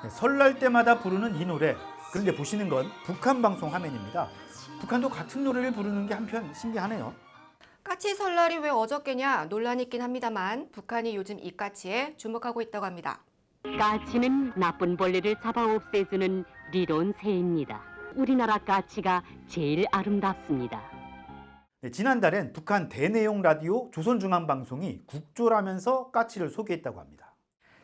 네, 설날 때마다 부르는 이 노래. 그런데 보시는 건 북한 방송 화면입니다. 북한도 같은 노래를 부르는 게 한편 신기하네요. 까치 설날이 왜 어저께냐 논란이 있긴 합니다만 북한이 요즘 이 까치에 주목하고 있다고 합니다. 까치는 나쁜 벌레를 잡아 없애주는 리론 새입니다. 우리나라 까치가 제일 아름답습니다. 네, 지난달엔 북한 대내용 라디오 조선중앙방송이 국조라면서 까치를 소개했다고 합니다.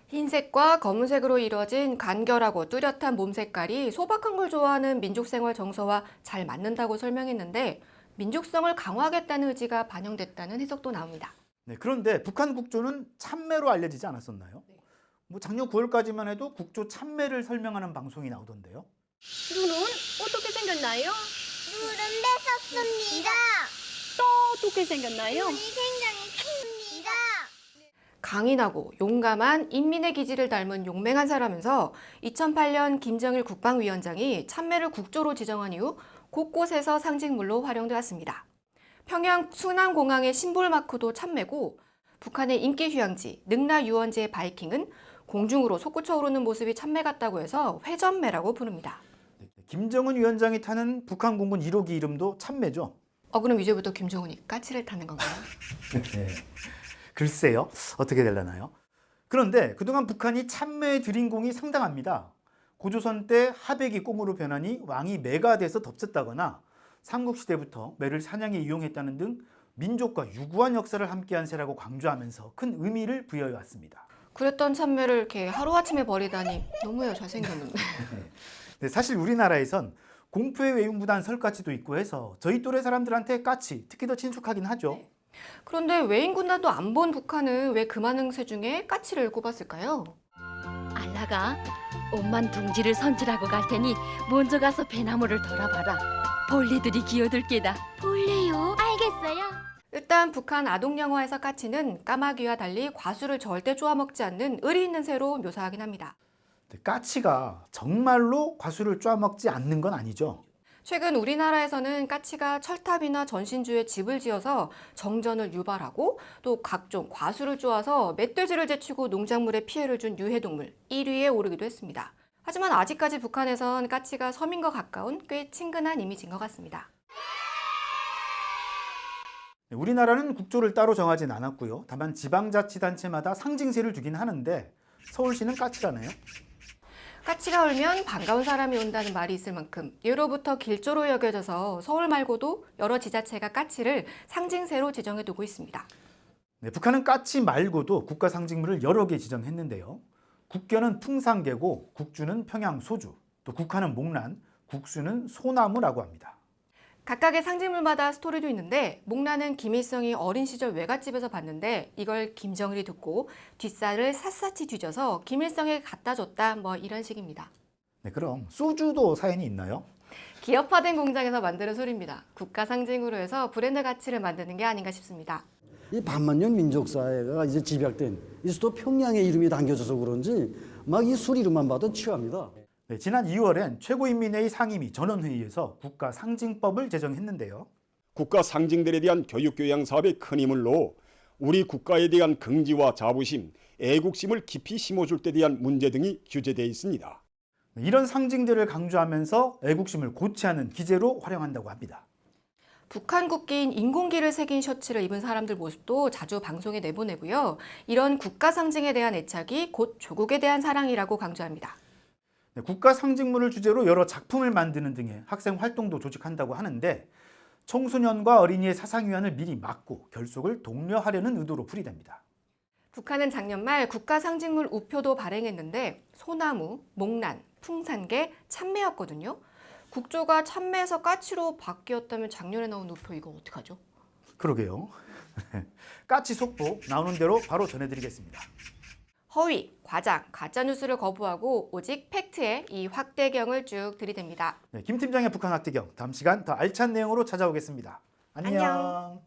흰색과 검은색으로 이루어진 간결하고 뚜렷한 몸 색깔이 소박한 걸 좋아하는 민족 생활 정서와 잘 맞는다고 설명했는데 민족성을 강화하겠다는 의지가 반영됐다는 해석도 나옵니다. 네, 그런데 북한 국조는 참매로 알려지지 않았었나요? 작년 9월까지만 해도 국조 참매를 설명하는 방송이 나오던데요. 눈은 어떻게 생겼나요? 눈은 뺐었습니다. 또 어떻게 생겼나요? 눈이 굉장히 큽니다. 강인하고 용감한 인민의 기질을 닮은 용맹한 사람이면서 2008년 김정일 국방위원장이 참매를 국조로 지정한 이후 곳곳에서 상징물로 활용되었습니다. 평양 순안공항의 심볼 마크도 참매고 북한의 인기 휴양지 능라 유원지의 바이킹은 공중으로 솟구쳐 오르는 모습이 참매 같다고 해서 회전매라고 부릅니다. 김정은 위원장이 타는 북한 공군 1호기 이름도 참매죠. 그럼 이제부터 김정은이 까치를 타는 건가요? 네. 글쎄요. 어떻게 되려나요? 그런데 그동안 북한이 참매에 들인 공이 상당합니다. 고조선 때 하백이 꽁으로 변하니 왕이 매가 돼서 덮쳤다거나 삼국시대부터 매를 사냥에 이용했다는 등 민족과 유구한 역사를 함께한 새라고 강조하면서 큰 의미를 부여해 왔습니다. 그랬던 참매를 이렇게 하루아침에 버리다니 너무해요. 잘생겼는데. 네, 사실 우리나라에선 공포의 외육무단 설까치도 있고 해서 저희 또래 사람들한테 까치 특히 더 친숙하긴 하죠. 그런데 외인군단도 안 본 북한은 왜 그 많은 새 중에 까치를 꼽았을까요? 알라가 엄만 둥지를 선질하고 갈 테니 먼저 가서 배나무를 덜어봐라. 벌레들이 기어들 게다. 볼래요? 알겠어요. 일단 북한 아동 영화에서 까치는 까마귀와 달리 과수를 절대 쪼아먹지 않는 의리 있는 새로 묘사하긴 합니다. 까치가 정말로 과수를 쪼아먹지 않는 건 아니죠. 최근 우리나라에서는 까치가 철탑이나 전신주에 집을 지어서 정전을 유발하고 또 각종 과수를 쪼아서 멧돼지를 제치고 농작물에 피해를 준 유해동물 1위에 오르기도 했습니다. 하지만 아직까지 북한에선 까치가 서민과 가까운 꽤 친근한 이미지인 것 같습니다. 우리나라는 국조를 따로 정하진 않았고요. 다만 지방자치단체마다 상징새를 두긴 하는데 서울시는 까치라네요. 까치가 울면 반가운 사람이 온다는 말이 있을 만큼 예로부터 길조로 여겨져서 서울 말고도 여러 지자체가 까치를 상징새로 지정해두고 있습니다. 네, 북한은 까치 말고도 국가 상징물을 여러 개 지정했는데요. 국견은 풍산개고 국주는 평양 소주, 또 국화는 목란, 국수는 소나무라고 합니다. 각각의 상징물마다 스토리도 있는데 목란은 김일성이 어린 시절 외갓집에서 봤는데 이걸 김정일이 듣고 뒷살을 샅샅이 뒤져서 김일성에게 갖다 줬다 뭐 이런 식입니다. 네, 그럼 소주도 사연이 있나요? 기업화된 공장에서 만드는 술입니다. 국가 상징으로 해서 브랜드 가치를 만드는 게 아닌가 싶습니다. 이 반만년 민족사회가 이제 집약된 이 수도 평양의 이름이 담겨져서 그런지 막 이 술 이름만 봐도 취합니다. 네, 지난 2월엔 최고인민회의 상임위 전원회의에서 국가 상징법을 제정했는데요. 국가 상징들에 대한 교육교양 사업에 큰 힘을 넣어 우리 국가에 대한 긍지와 자부심, 애국심을 깊이 심어줄 때 대한 문제 등이 규제되어 있습니다. 이런 상징들을 강조하면서 애국심을 고취하는 기제로 활용한다고 합니다. 북한 국기인 인공기를 새긴 셔츠를 입은 사람들 모습도 자주 방송에 내보내고요. 이런 국가 상징에 대한 애착이 곧 조국에 대한 사랑이라고 강조합니다. 네, 국가 상징물을 주제로 여러 작품을 만드는 등의 학생 활동도 조직한다고 하는데 청소년과 어린이의 사상위안을 미리 막고 결속을 독려하려는 의도로 풀이됩니다. 북한은 작년 말 국가 상징물 우표도 발행했는데 소나무, 목란, 풍산개, 참매였거든요. 국조가 참매에서 까치로 바뀌었다면 작년에 나온 우표 이거 어떡하죠? 그러게요. 까치 속보 나오는 대로 바로 전해드리겠습니다. 허위, 과장, 가짜뉴스를 거부하고 오직 팩트에 이 확대경을 쭉 들이댑니다. 네, 김 팀장의 북한 확대경 다음 시간 더 알찬 내용으로 찾아오겠습니다. 안녕.